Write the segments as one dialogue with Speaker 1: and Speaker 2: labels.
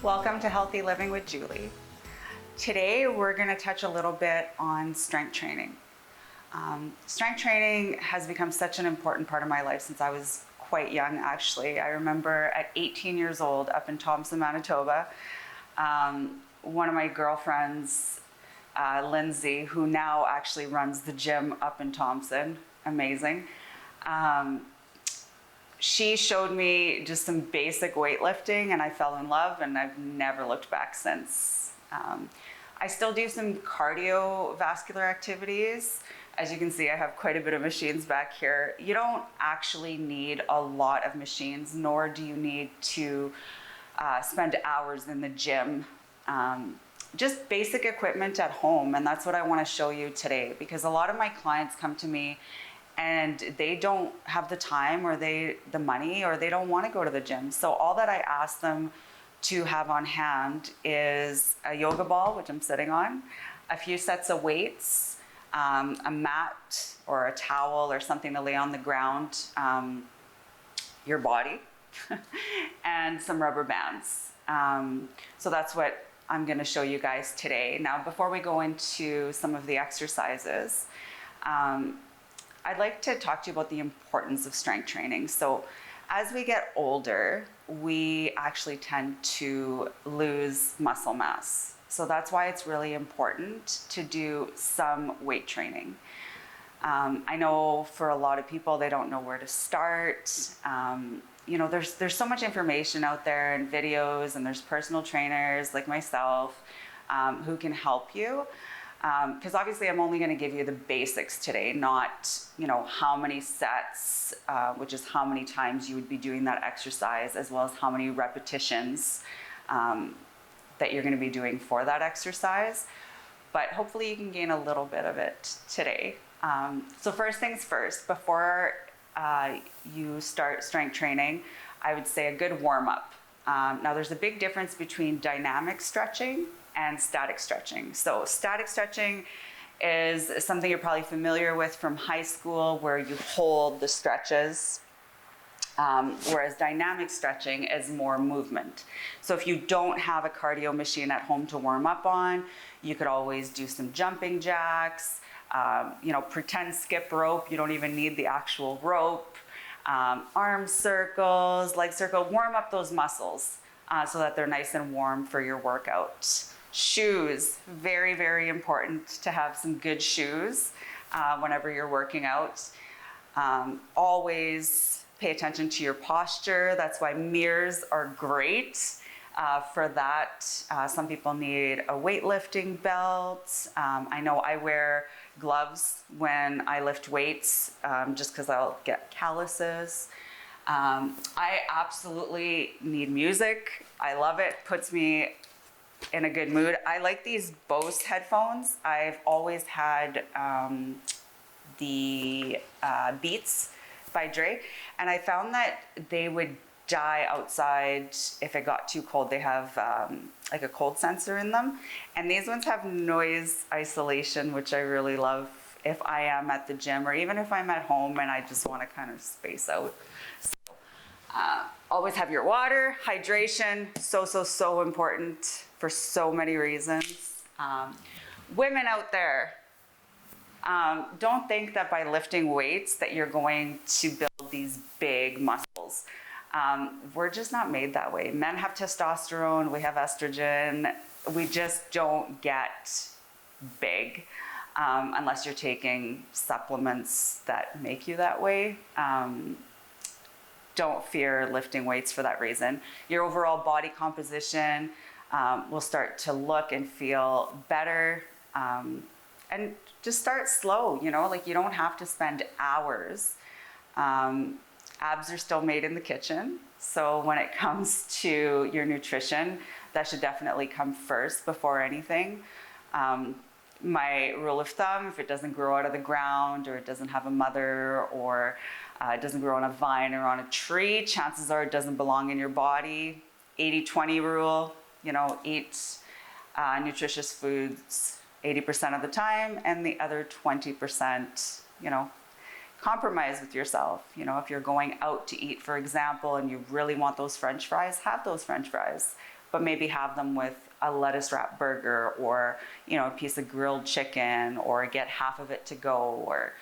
Speaker 1: Welcome to Healthy Living with Julie. Today we're going to touch a little bit on strength training. Strength training has become such an important part of my life since I was quite young, actually. I remember at 18 years old up in Thompson, Manitoba, one of my girlfriends, Lindsay, who now actually runs the gym up in Thompson, amazing. She showed me just some basic weightlifting and I fell in love and I've never looked back since. I still do some cardiovascular activities. As you can see, I have quite a bit of machines back here. You don't actually need a lot of machines, nor do you need to spend hours in the gym. Just basic equipment at home, and that's what I want to show you today, because a lot of my clients come to me and they don't have the time or the money, or they don't want to go to the gym. So all that I ask them to have on hand is a yoga ball, which I'm sitting on, a few sets of weights, a mat or a towel or something to lay on the ground, your body, and some rubber bands. So that's what I'm going to show you guys today. Now, before we go into some of the exercises, I'd like to talk to you about the importance of strength training. So as we get older, we actually tend to lose muscle mass. So that's why it's really important to do some weight training. I know for a lot of people, they don't know where to start. There's so much information out there and videos, and there's personal trainers like myself who can help you. Because obviously I'm only going to give you the basics today, not how many sets, which is how many times you would be doing that exercise, as well as how many repetitions that you're going to be doing for that exercise. But hopefully you can gain a little bit of it today. So first things first, before you start strength training, I would say a good warm-up. Now there's a big difference between dynamic stretching and static stretching. So static stretching is something you're probably familiar with from high school, where you hold the stretches, whereas dynamic stretching is more movement. So if you don't have a cardio machine at home to warm up on, you could always do some jumping jacks, pretend skip rope. You don't even need the actual rope. Arm circles, leg circle, warm up those muscles so that they're nice and warm for your workout. Shoes, very, very important to have some good shoes whenever you're working out. Always pay attention to your posture. That's why mirrors are great for that. Some people need a weightlifting belt. I know I wear gloves when I lift weights just because I'll get calluses. I absolutely need music. I love it. Puts me in a good mood. I like these Bose headphones. I've always had the Beats by Dre, and I found that they would die outside if it got too cold. They have like a cold sensor in them, and these ones have noise isolation, which I really love if I am at the gym, or even if I'm at home and I just want to kind of space out. So, always have your water. Hydration, so important for so many reasons. Women out there, don't think that by lifting weights that you're going to build these big muscles. We're just not made that way. Men have testosterone, we have estrogen. We just don't get big unless you're taking supplements that make you that way. Don't fear lifting weights for that reason. Your overall body composition will start to look and feel better. And just start slow, you don't have to spend hours. Abs are still made in the kitchen. So when it comes to your nutrition, that should definitely come first before anything. My rule of thumb, if it doesn't grow out of the ground, or it doesn't have a mother, or it doesn't grow on a vine or on a tree, chances are it doesn't belong in your body. 80-20 rule, eat nutritious foods 80% of the time, and the other 20%, compromise with yourself. If you're going out to eat, for example, and you really want those French fries, have those French fries. but maybe have them with a lettuce wrap burger, or, a piece of grilled chicken, or get half of it to go, or,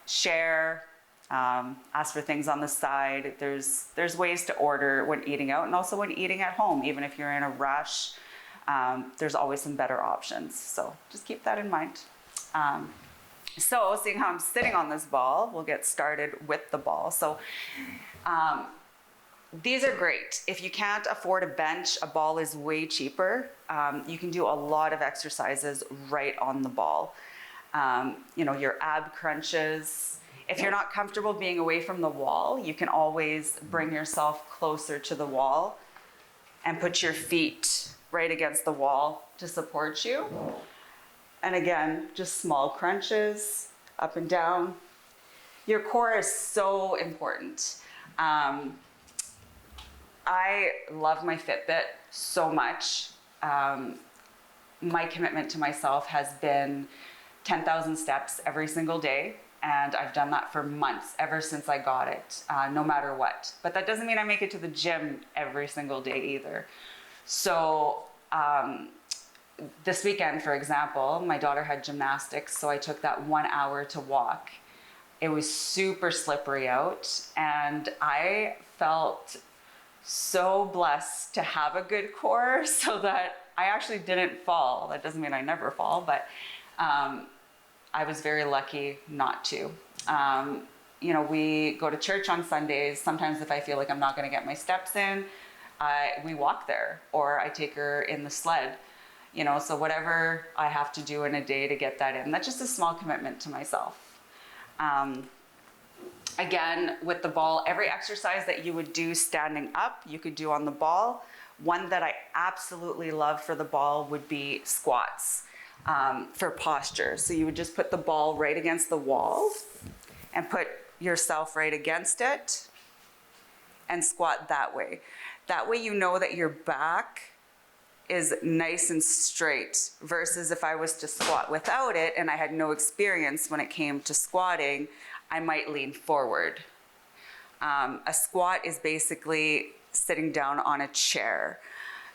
Speaker 1: share, ask for things on the side. There's ways to order when eating out, and also when eating at home. Even if you're in a rush, there's always some better options. So just keep that in mind. So seeing how I'm sitting on this ball, we'll get started with the ball. So these are great. If you can't afford a bench, a ball is way cheaper. You can do a lot of exercises right on the ball. Your ab crunches. If you're not comfortable being away from the wall, you can always bring yourself closer to the wall and put your feet right against the wall to support you. And again, just small crunches, up and down. Your core is so important. I love my Fitbit so much. My commitment to myself has been 10,000 steps every single day. And I've done that for months, ever since I got it, no matter what. But that doesn't mean I make it to the gym every single day either. So this weekend, for example, my daughter had gymnastics, so I took that 1 hour to walk. It was super slippery out, and I felt so blessed to have a good core so that I actually didn't fall. That doesn't mean I never fall, but I was very lucky not to. We go to church on Sundays. Sometimes if I feel like I'm not gonna get my steps in, we walk there, or I take her in the sled. So whatever I have to do in a day to get that in. That's just a small commitment to myself. Again, with the ball, every exercise that you would do standing up, you could do on the ball. One that I absolutely love for the ball would be squats. For posture. So you would just put the ball right against the wall and put yourself right against it and squat that way. That way you know that your back is nice and straight, versus if I was to squat without it and I had no experience when it came to squatting, I might lean forward. A squat is basically sitting down on a chair.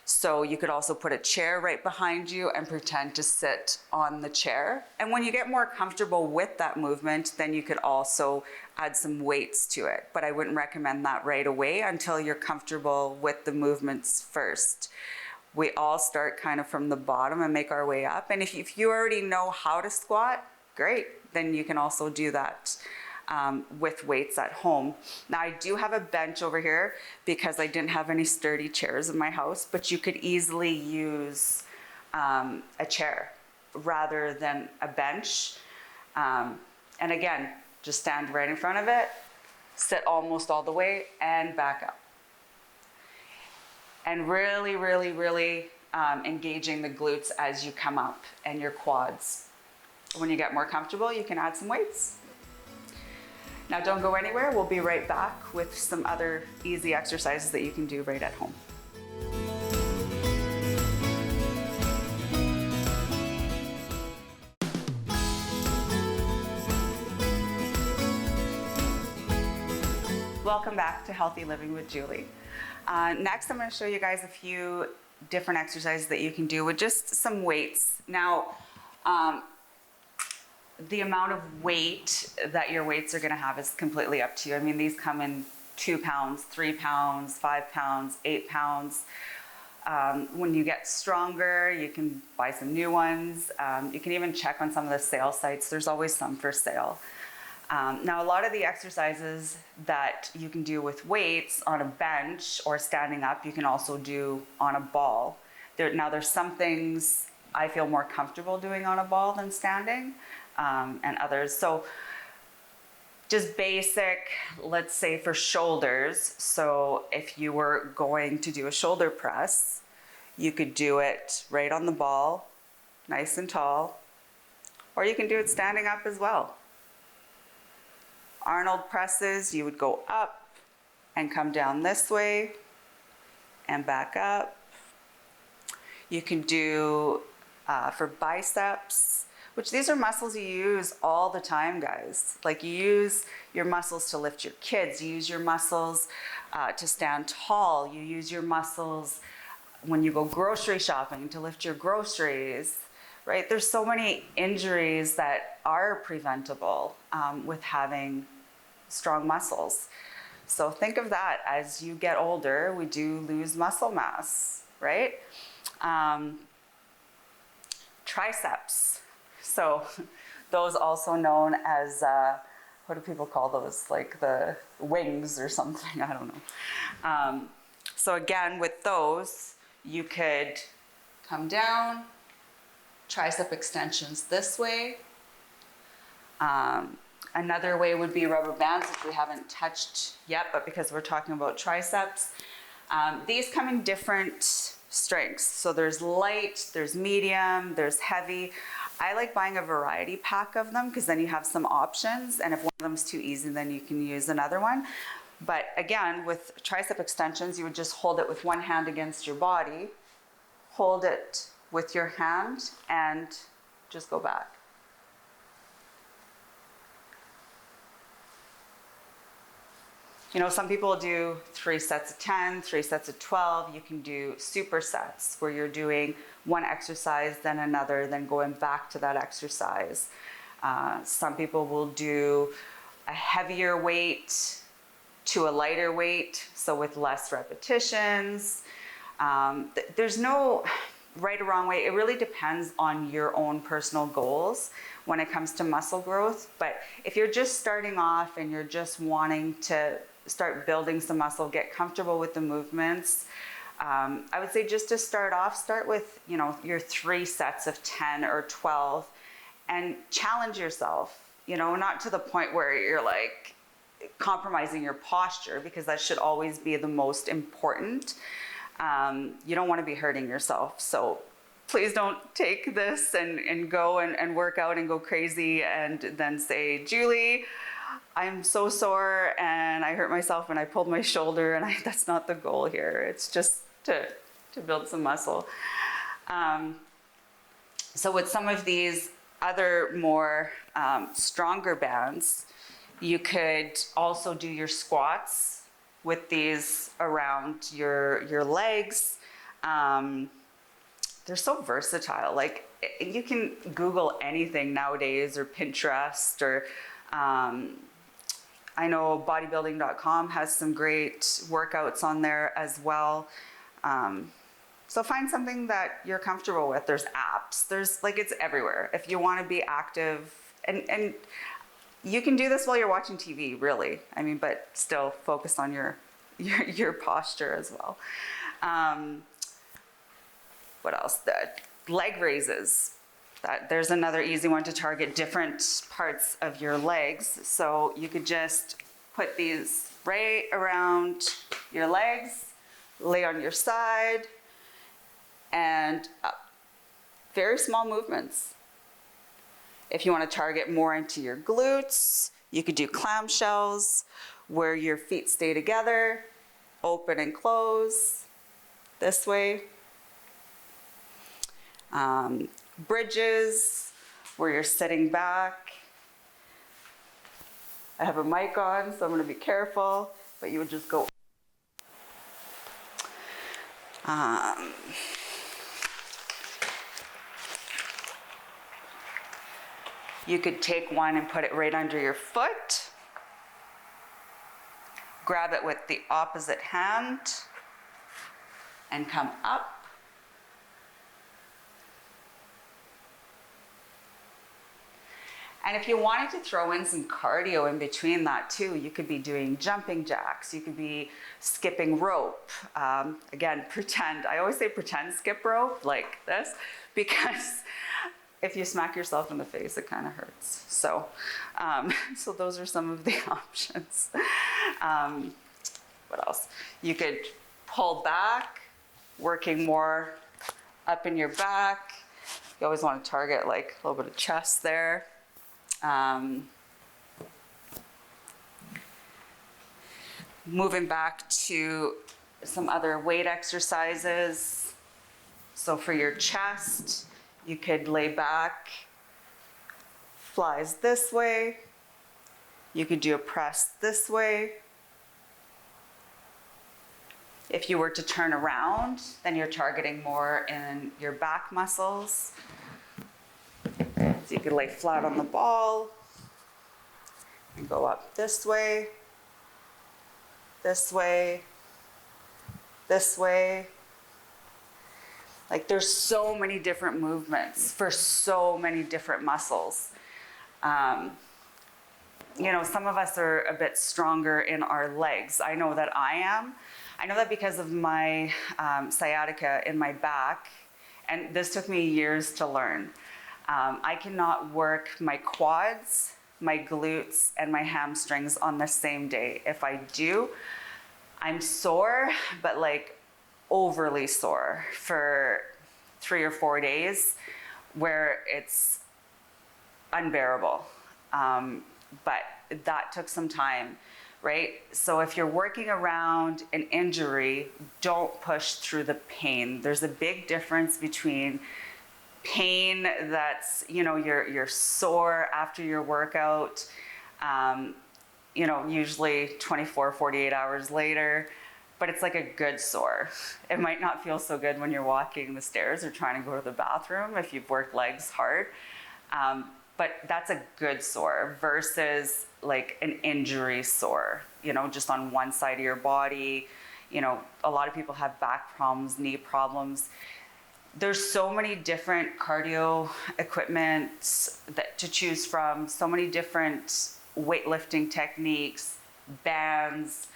Speaker 1: So you could also put a chair right behind you and pretend to sit on the chair. And when you get more comfortable with that movement, then you could also add some weights to it. But I wouldn't recommend that right away until you're comfortable with the movements first. We all start kind of from the bottom and make our way up. And if you already know how to squat, great. Then you can also do that with weights at home. Now I do have a bench over here because I didn't have any sturdy chairs in my house, but you could easily use a chair rather than a bench. And again, just stand right in front of it, sit almost all the way, and back up. And really, really, really engaging the glutes as you come up, and your quads. When you get more comfortable, you can add some weights. Now don't go anywhere. We'll be right back with some other easy exercises that you can do right at home. Welcome back to Healthy Living with Julie. Next, I'm going to show you guys a few different exercises that you can do with just some weights. Now, the amount of weight that your weights are going to have is completely up to you. I mean, these come in 2 pounds, 3 pounds, 5 pounds, 8 pounds. When you get stronger, you can buy some new ones. You can even check on some of the sale sites. There's always some for sale. Now, a lot of the exercises that you can do with weights on a bench or standing up, you can also do on a ball. There's some things I feel more comfortable doing on a ball than standing, and others. So just basic, let's say for shoulders. So if you were going to do a shoulder press, you could do it right on the ball, nice and tall, or you can do it standing up as well. Arnold presses, you would go up and come down this way and back up. You can do for biceps, which these are muscles you use all the time, guys. Like, you use your muscles to lift your kids, you use your muscles to stand tall, you use your muscles when you go grocery shopping to lift your groceries, right? There's so many injuries that are preventable with having strong muscles. So think of that as you get older, we do lose muscle mass, right? Triceps. So those also known as, what do people call those? Like the wings or something, I don't know. So again, with those, you could come down, tricep extensions this way. Another way would be rubber bands, which we haven't touched yet, but because we're talking about triceps. These come in different strengths. So there's light, there's medium, there's heavy. I like buying a variety pack of them because then you have some options, and if one of them is too easy, then you can use another one. But again, with tricep extensions, you would just hold it with one hand against your body, hold it with your hand, and just go back. You know, some people do 3 sets of 10, 3 sets of 12. You can do supersets where you're doing one exercise, then another, then going back to that exercise. Some people will do a heavier weight to a lighter weight, so with less repetitions. There's no right or wrong way. It really depends on your own personal goals when it comes to muscle growth. But if you're just starting off and you're just wanting to start building some muscle, get comfortable with the movements, I would say just to start off, start with, you know, your 3 sets of 10 or 12 and challenge yourself, you know, not to the point where you're like compromising your posture, because that should always be the most important. You don't want to be hurting yourself. So please don't take this and go and work out and go crazy and then say, Julie, I'm so sore and I hurt myself and I pulled my shoulder, and that's not the goal here. It's just to build some muscle. So with some of these other more stronger bands, you could also do your squats with these around your legs. They're so versatile. Like, you can Google anything nowadays, or Pinterest, or I know bodybuilding.com has some great workouts on there as well. So find something that you're comfortable with. There's apps, it's everywhere. If you want to be active, and you can do this while you're watching TV, really. I mean, but still focus on your posture as well. What else? The leg raises. There's another easy one to target different parts of your legs. So you could just put these right around your legs, lay on your side, and up. Very small movements. If you want to target more into your glutes, you could do clamshells where your feet stay together, open and close this way. Bridges where you're sitting back. I have a mic on, so I'm going to be careful, but you would just go. You could take one and put it right under your foot. Grab it with the opposite hand and come up. And if you wanted to throw in some cardio in between that too, you could be doing jumping jacks, you could be skipping rope. Again, pretend, I always say pretend skip rope like this, because if you smack yourself in the face, it kind of hurts. So, so those are some of the options. What else? You could pull back, working more up in your back. You always want to target like a little bit of chest there. Moving back to some other weight exercises. So for your chest, you could lay back, flies this way. You could do a press this way. If you were to turn around, then you're targeting more in your back muscles. So you could lay flat on the ball and go up this way, this way, this way. Like there's so many different movements for so many different muscles. You know, some of us are a bit stronger in our legs. I know that I am. I know that because of my sciatica in my back, and this took me years to learn. I cannot work my quads, my glutes, and my hamstrings on the same day. If I do, I'm sore, but like overly sore for 3 or 4 days where it's unbearable. But that took some time, right? So if you're working around an injury, don't push through the pain. There's a big difference between pain that's, you know, you're sore after your workout, you know, usually 24, 48 hours later, but it's like a good sore. It might not feel so good when you're walking the stairs or trying to go to the bathroom if you've worked legs hard. But that's a good sore versus like an injury sore, you know, just on one side of your body. You know, a lot of people have back problems, knee problems. There's so many different cardio equipment that to choose from, so many different weightlifting techniques, bands,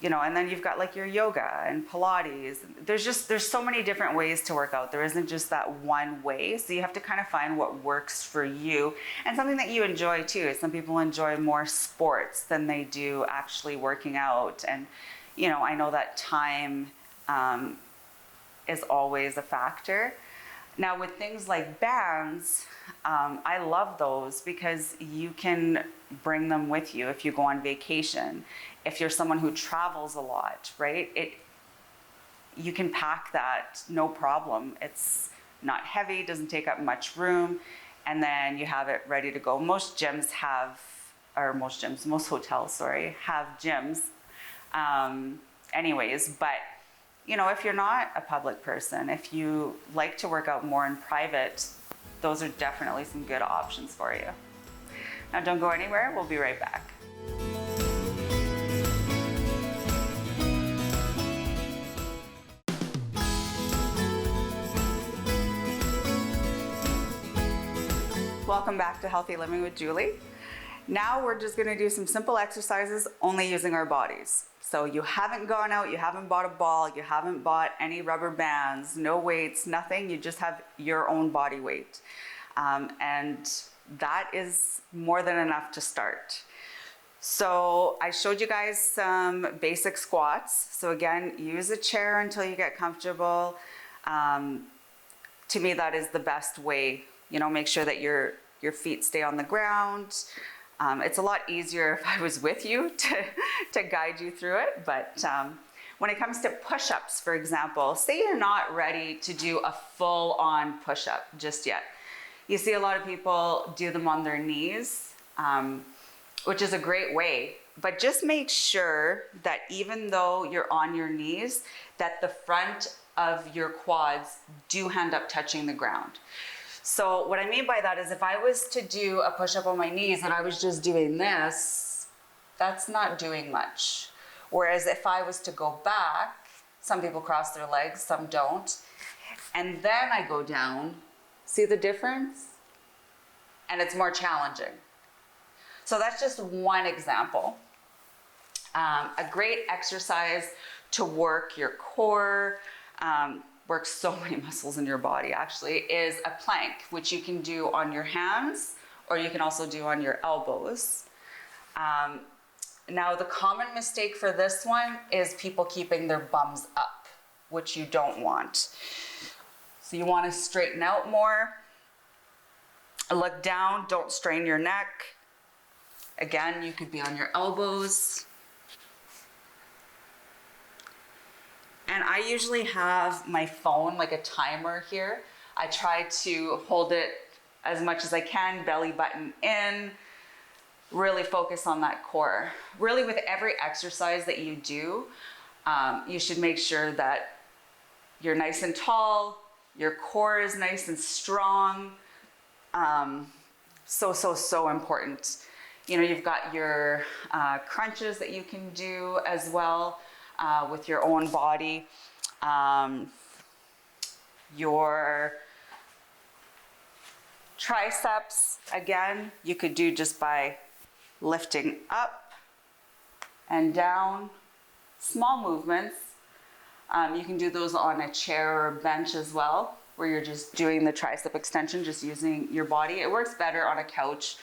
Speaker 1: you know, and then you've got like your yoga and Pilates. There's so many different ways to work out. There isn't just that one way. So you have to kind of find what works for you and something that you enjoy too. Some people enjoy more sports than they do actually working out. And, you know, I know that time is always a factor. Now with things like bands, I love those because you can bring them with you if you go on vacation. If you're someone who travels a lot, right? You can pack that, no problem. It's not heavy, doesn't take up much room, and then you have it ready to go. Most hotels, have gyms anyways, but you know, if you're not a public person, if you like to work out more in private, those are definitely some good options for you. Now don't go anywhere, we'll be right back. Welcome back to Healthy Living with Julie. Now we're just gonna do some simple exercises only using our bodies. So you haven't gone out, you haven't bought a ball, you haven't bought any rubber bands, no weights, nothing. You just have your own body weight. And that is more than enough to start. So I showed you guys some basic squats. So again, use a chair until you get comfortable. To me, that is the best way. You know, make sure that your feet stay on the ground. It's a lot easier if I was with you to guide you through it. But when it comes to push-ups, for example, say you're not ready to do a full-on push-up just yet. You see a lot of people do them on their knees, which is a great way. But just make sure that even though you're on your knees, that the front of your quads do end up touching the ground. So what I mean by that is if I was to do a push-up on my knees and I was just doing this, that's not doing much. Whereas if I was to go back, some people cross their legs, some don't, and then I go down, see the difference? And it's more challenging. So that's just one example. A great exercise to work your core, work so many muscles in your body actually, is a plank, which you can do on your hands or you can also do on your elbows. Now the common mistake for this one is people keeping their bums up, which you don't want. So you want to straighten out more, look down, don't strain your neck. Again, you could be on your elbows. And I usually have my phone, like a timer here. I try to hold it as much as I can, belly button in, really focus on that core. Really with every exercise that you do, you should make sure that you're nice and tall, your core is nice and strong. So important. You know, you've got your crunches that you can do as well with your own body. Your triceps, again, you could do just by lifting up and down, small movements. You can do those on a chair or a bench as well, where you're just doing the tricep extension, just using your body. It works better on a couch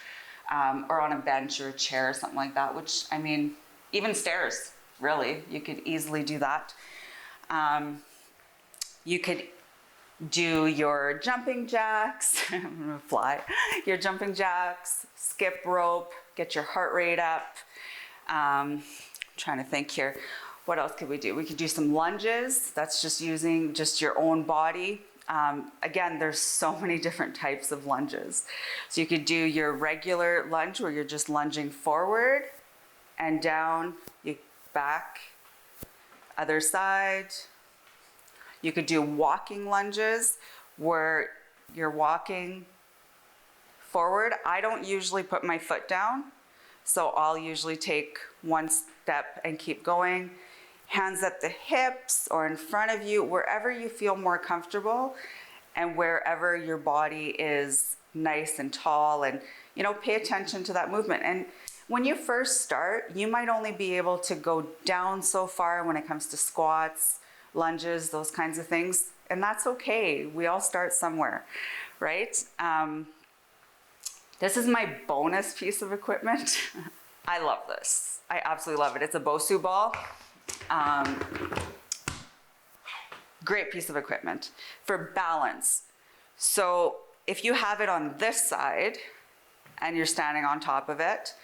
Speaker 1: or on a bench or a chair or something like that, which, I mean, even stairs, really, you could easily do that. You could do your jumping jacks, I'm gonna fly, your jumping jacks, skip rope, get your heart rate up. Trying to think here, what else could we do? We could do some lunges, that's just using just your own body. Again, there's so many different types of lunges. So you could do your regular lunge where you're just lunging forward and down, you back, other side. You could do walking lunges where you're walking forward. I don't usually put my foot down, so I'll usually take one step and keep going. Hands at the hips or in front of you, wherever you feel more comfortable and wherever your body is nice and tall, and, you know, pay attention to that movement. And when you first start, you might only be able to go down so far when it comes to squats, lunges, those kinds of things, and that's okay. We all start somewhere, right? This is my bonus piece of equipment. I love this. I absolutely love it. It's a Bosu ball. Great piece of equipment for balance. So if you have it on this side and you're standing on top of it,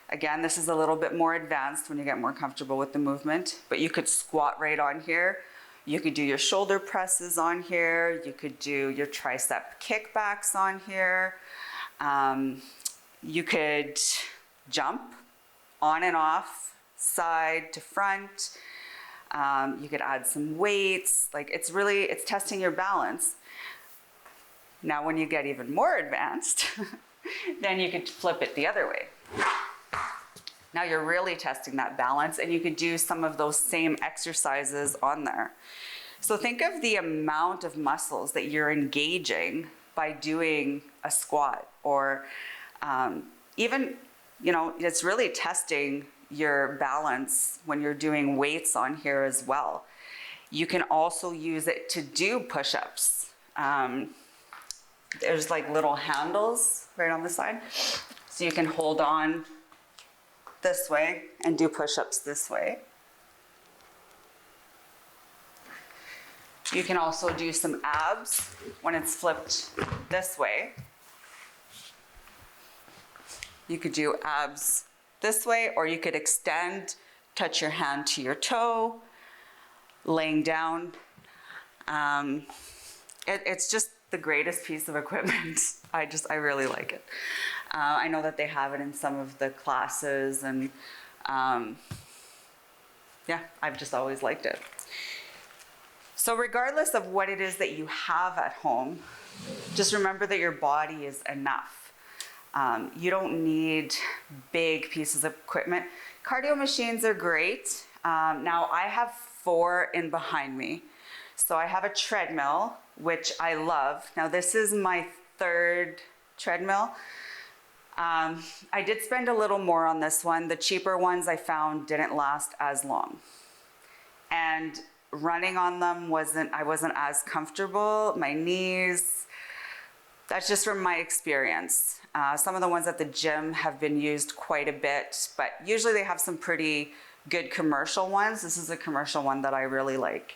Speaker 1: again, this is a little bit more advanced when you get more comfortable with the movement, but you could squat right on here. You could do your shoulder presses on here. You could do your tricep kickbacks on here. You could jump on and off, side to front. You could add some weights. Like, it's testing your balance. Now, when you get even more advanced, then you could flip it the other way. Now you're really testing that balance, and you could do some of those same exercises on there. So think of the amount of muscles that you're engaging by doing a squat, or even, you know, it's really testing your balance when you're doing weights on here as well. You can also use it to do push-ups. There's like little handles right on the side. So you can hold on this way and do push-ups this way. You can also do some abs when it's flipped this way. You could do abs this way, or you could extend, touch your hand to your toe, laying down. It's just the greatest piece of equipment. I really like it. I know that they have it in some of the classes, and yeah, I've just always liked it. So regardless of what it is that you have at home, just remember that your body is enough. You don't need big pieces of equipment. Cardio machines are great. Now I have 4 in behind me. So I have a treadmill, which I love. Now this is my 3rd treadmill. I did spend a little more on this one. The cheaper ones I found didn't last as long. And running on them I wasn't as comfortable. My knees, that's just from my experience. Some of the ones at the gym have been used quite a bit, but usually they have some pretty good commercial ones. This is a commercial one that I really like.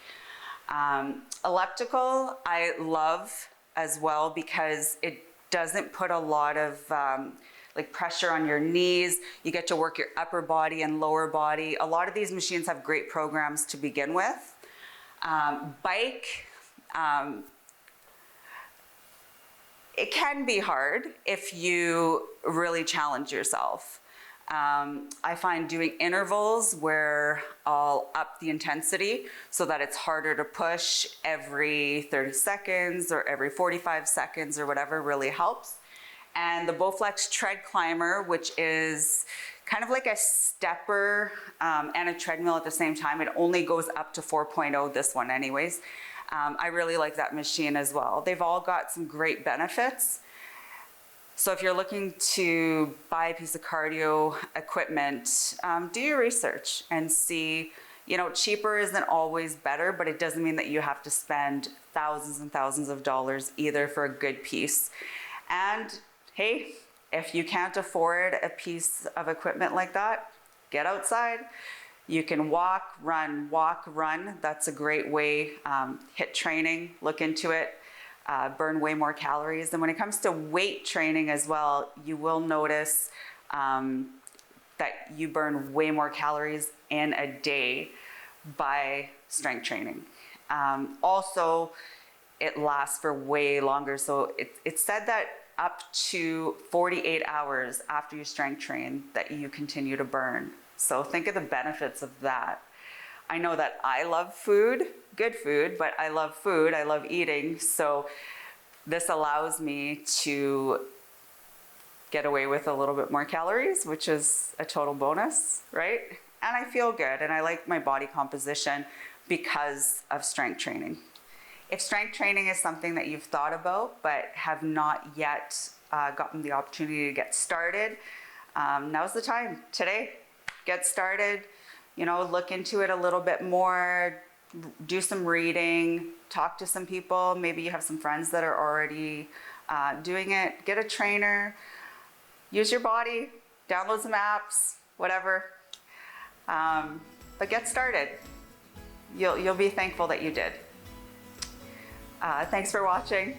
Speaker 1: Elliptical, I love as well because it doesn't put a lot of like pressure on your knees. You get to work your upper body and lower body. A lot of these machines have great programs to begin with. Bike, it can be hard if you really challenge yourself. I find doing intervals where I'll up the intensity so that it's harder to push every 30 seconds or every 45 seconds or whatever really helps. And the Bowflex tread climber, which is kind of like a stepper and a treadmill at the same time. It only goes up to 4.0, this one anyways. I really like that machine as well. They've all got some great benefits. So if you're looking to buy a piece of cardio equipment, do your research and see, you know, cheaper isn't always better, but it doesn't mean that you have to spend thousands and thousands of dollars either for a good piece. And hey, if you can't afford a piece of equipment like that, get outside. You can walk, run. That's a great way. HIIT training, look into it. Burn way more calories. And when it comes to weight training as well, you will notice that you burn way more calories in a day by strength training. Also, it lasts for way longer. So it's said that up to 48 hours after you strength train that you continue to burn. So think of the benefits of that. I know that I love food, good food, but I love food, I love eating. So this allows me to get away with a little bit more calories, which is a total bonus, right? And I feel good and I like my body composition because of strength training. If strength training is something that you've thought about but have not yet gotten the opportunity to get started, now's the time. Today, get started. You know, look into it a little bit more, do some reading, talk to some people. Maybe you have some friends that are already doing it. Get a trainer, use your body, download some apps, whatever. But get started. You'll be thankful that you did. Thanks for watching.